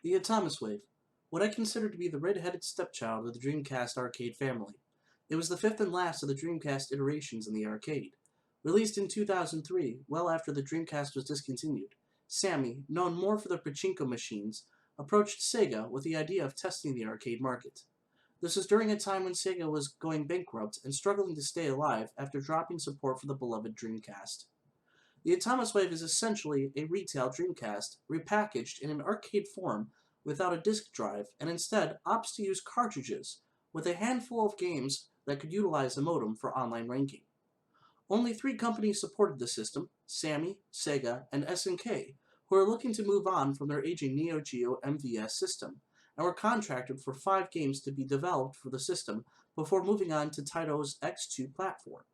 The Atomiswave, what I consider to be the red-headed stepchild of the Dreamcast arcade family. It was the fifth and last of the Dreamcast iterations in the arcade. Released in 2003, well after the Dreamcast was discontinued, Sammy, known more for the pachinko machines, approached Sega with the idea of testing the arcade market. This was during a time when Sega was going bankrupt and struggling to stay alive after dropping support for the beloved Dreamcast. The Atomiswave is essentially a retail Dreamcast, repackaged in an arcade form without a disk drive, and instead opts to use cartridges, with a handful of games that could utilize a modem for online ranking. Only 3 companies supported the system: Sammy, Sega, and SNK, who are looking to move on from their aging Neo Geo MVS system, and were contracted for 5 games to be developed for the system before moving on to Taito's X2 platform.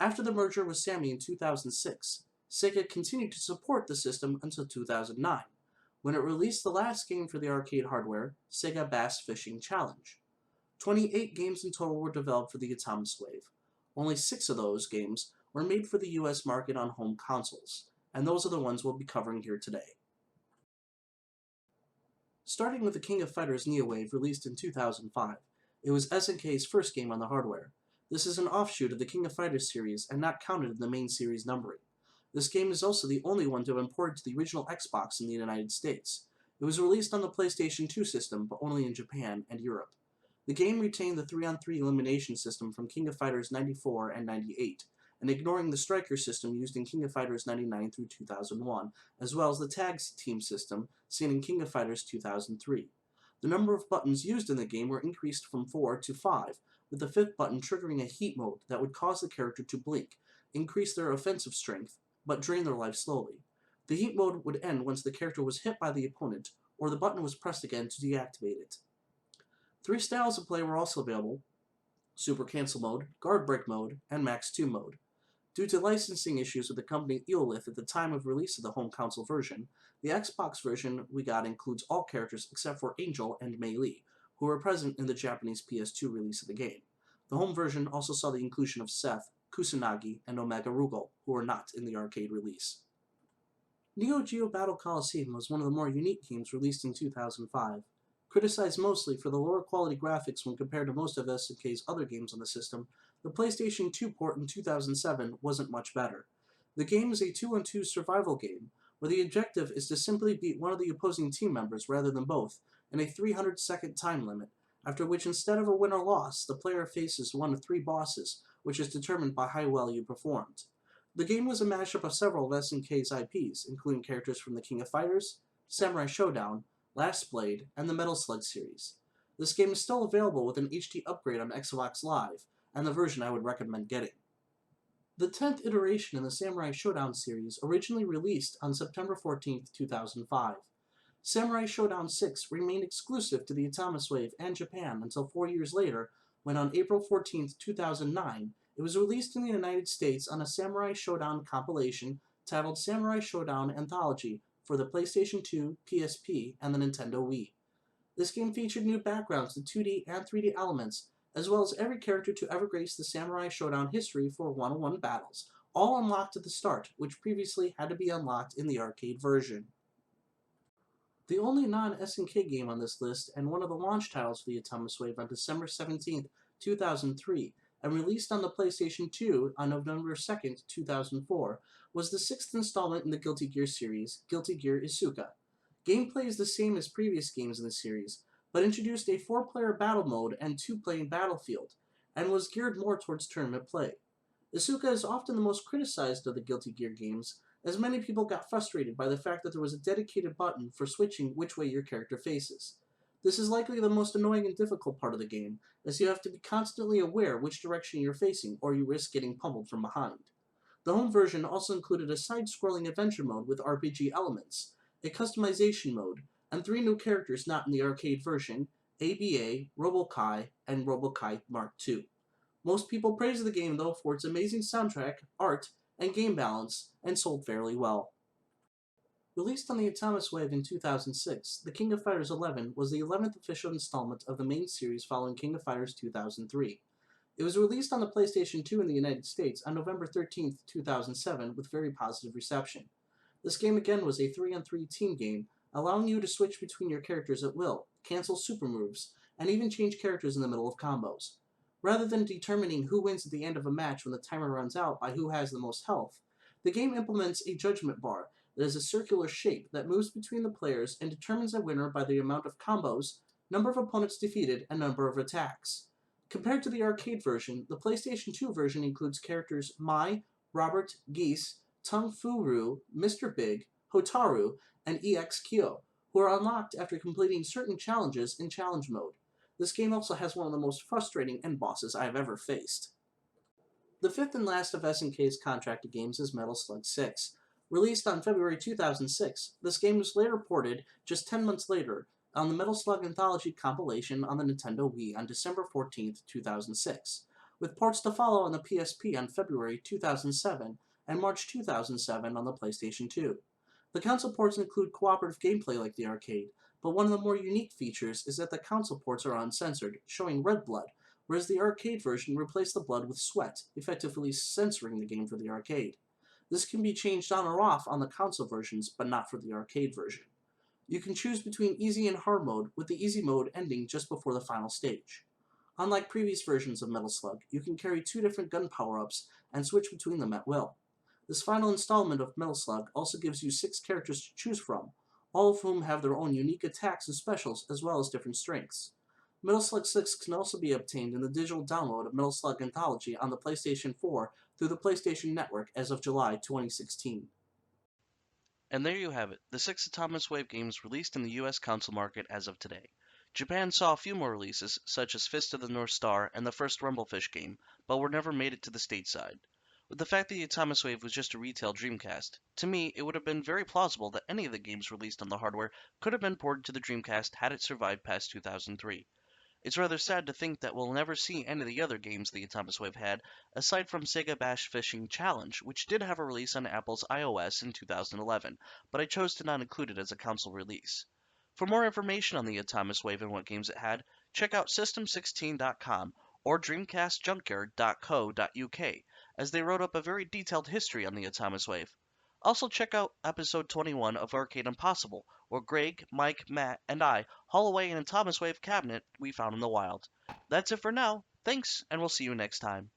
After the merger with Sammy in 2006, Sega continued to support the system until 2009, when it released the last game for the arcade hardware, Sega Bass Fishing Challenge. 28 games in total were developed for the Atomiswave. Only 6 of those games were made for the US market on home consoles, and those are the ones we'll be covering here today. Starting with the King of Fighters Neowave, released in 2005, it was SNK's first game on the hardware. This is an offshoot of the King of Fighters series and not counted in the main series numbering. This game is also the only one to have imported to the original Xbox in the United States. It was released on the PlayStation 2 system, but only in Japan and Europe. The game retained the 3-on-3 elimination system from King of Fighters 94 and 98, and ignoring the striker system used in King of Fighters 99 through 2001, as well as the tag team system seen in King of Fighters 2003. The number of buttons used in the game were increased from 4 to 5, with the 5th button triggering a heat mode that would cause the character to blink, increase their offensive strength, but drain their life slowly. The heat mode would end once the character was hit by the opponent, or the button was pressed again to deactivate it. 3 styles of play were also available: Super Cancel Mode, Guard Break Mode, and Max 2 Mode. Due to licensing issues with the company Eolith at the time of release of the home console version, the Xbox version we got includes all characters except for Angel and Mei Li, who were present in the Japanese PS2 release of the game. The home version also saw the inclusion of Seth, Kusanagi, and Omega Rugal, who were not in the arcade release. Geo Battle Coliseum was one of the more unique games released in 2005. Criticized mostly for the lower quality graphics when compared to most of SNK's other games on the system, the PlayStation 2 port in 2007 wasn't much better. The game is a 2-on-2 survival game, where the objective is to simply beat one of the opposing team members rather than both, in a 300-second time limit, after which instead of a win or loss, the player faces one of 3 bosses, which is determined by how well you performed. The game was a mashup of several of SNK's IPs, including characters from the King of Fighters, Samurai Shodown, Last Blade, and the Metal Slug series. This game is still available with an HD upgrade on Xbox Live, and the version I would recommend getting. The 10th iteration in the Samurai Shodown series originally released on September 14, 2005. Samurai Shodown VI remained exclusive to the Atomiswave and Japan until 4 years later, when on April 14, 2009, it was released in the United States on a Samurai Shodown compilation titled Samurai Shodown Anthology for the PlayStation 2, PSP, and the Nintendo Wii. This game featured new backgrounds to 2D and 3D elements, as well as every character to ever grace the Samurai Shodown history for 1-on-1 battles, all unlocked at the start, which previously had to be unlocked in the arcade version. The only non-SNK game on this list, and one of the launch titles for the Atomiswave on December 17, 2003, and released on the PlayStation 2 on November 2, 2004, was the 6th installment in the Guilty Gear series, Guilty Gear Isuka. Gameplay is the same as previous games in the series, but introduced a 4-player battle mode and 2-player battlefield, and was geared more towards tournament play. Isuka is often the most criticized of the Guilty Gear games, as many people got frustrated by the fact that there was a dedicated button for switching which way your character faces. This is likely the most annoying and difficult part of the game, as you have to be constantly aware which direction you're facing or you risk getting pummeled from behind. The home version also included a side-scrolling adventure mode with RPG elements, a customization mode, and 3 new characters not in the arcade version: ABA, RoboKai, and RoboKai Mark II. Most people praise the game though for its amazing soundtrack, art, and game balance, and sold fairly well. Released on the Atomiswave in 2006, the King of Fighters 11 was the 11th official installment of the main series following King of Fighters 2003. It was released on the PlayStation 2 in the United States on November 13, 2007 with very positive reception. This game again was a 3-on-3 team game, allowing you to switch between your characters at will, cancel super moves, and even change characters in the middle of combos. Rather than determining who wins at the end of a match when the timer runs out by who has the most health, the game implements a judgment bar that is a circular shape that moves between the players and determines a winner by the amount of combos, number of opponents defeated, and number of attacks. Compared to the arcade version, the PlayStation 2 version includes characters Mai, Robert, Geese, Tung Fu Ru, Mr. Big, Hotaru, and EX Kyo, who are unlocked after completing certain challenges in challenge mode. This game also has one of the most frustrating end bosses I have ever faced. The fifth and last of SNK's contracted games is Metal Slug VI. Released on February 2006, this game was later ported just 10 months later on the Metal Slug Anthology compilation on the Nintendo Wii on December 14, 2006, with ports to follow on the PSP on February 2007 and March 2007 on the PlayStation 2. The console ports include cooperative gameplay like the arcade, but one of the more unique features is that the console ports are uncensored, showing red blood, whereas the arcade version replaced the blood with sweat, effectively censoring the game for the arcade. This can be changed on or off on the console versions, but not for the arcade version. You can choose between easy and hard mode, with the easy mode ending just before the final stage. Unlike previous versions of Metal Slug, you can carry 2 different gun power-ups and switch between them at will. This final installment of Metal Slug also gives you 6 characters to choose from, all of whom have their own unique attacks and specials as well as different strengths. Metal Slug 6 can also be obtained in the digital download of Metal Slug Anthology on the PlayStation 4 through the PlayStation Network as of July 2016. And there you have it, the 6 Atomiswave games released in the US console market as of today. Japan saw a few more releases, such as Fist of the North Star and the first Rumblefish game, but were never made it to the stateside. With the fact that the Atomiswave was just a retail Dreamcast, to me it would have been very plausible that any of the games released on the hardware could have been ported to the Dreamcast had it survived past 2003. It's rather sad to think that we'll never see any of the other games the Atomiswave had, aside from Sega Bash Fishing Challenge, which did have a release on Apple's iOS in 2011, but I chose to not include it as a console release. For more information on the Atomiswave and what games it had, check out System16.com or DreamcastJunkyard.co.uk, as they wrote up a very detailed history on the Atomiswave. Also check out episode 21 of Arcade Impossible, where Greg, Mike, Matt, and I haul away an Atomiswave cabinet we found in the wild. That's it for now. Thanks, and we'll see you next time.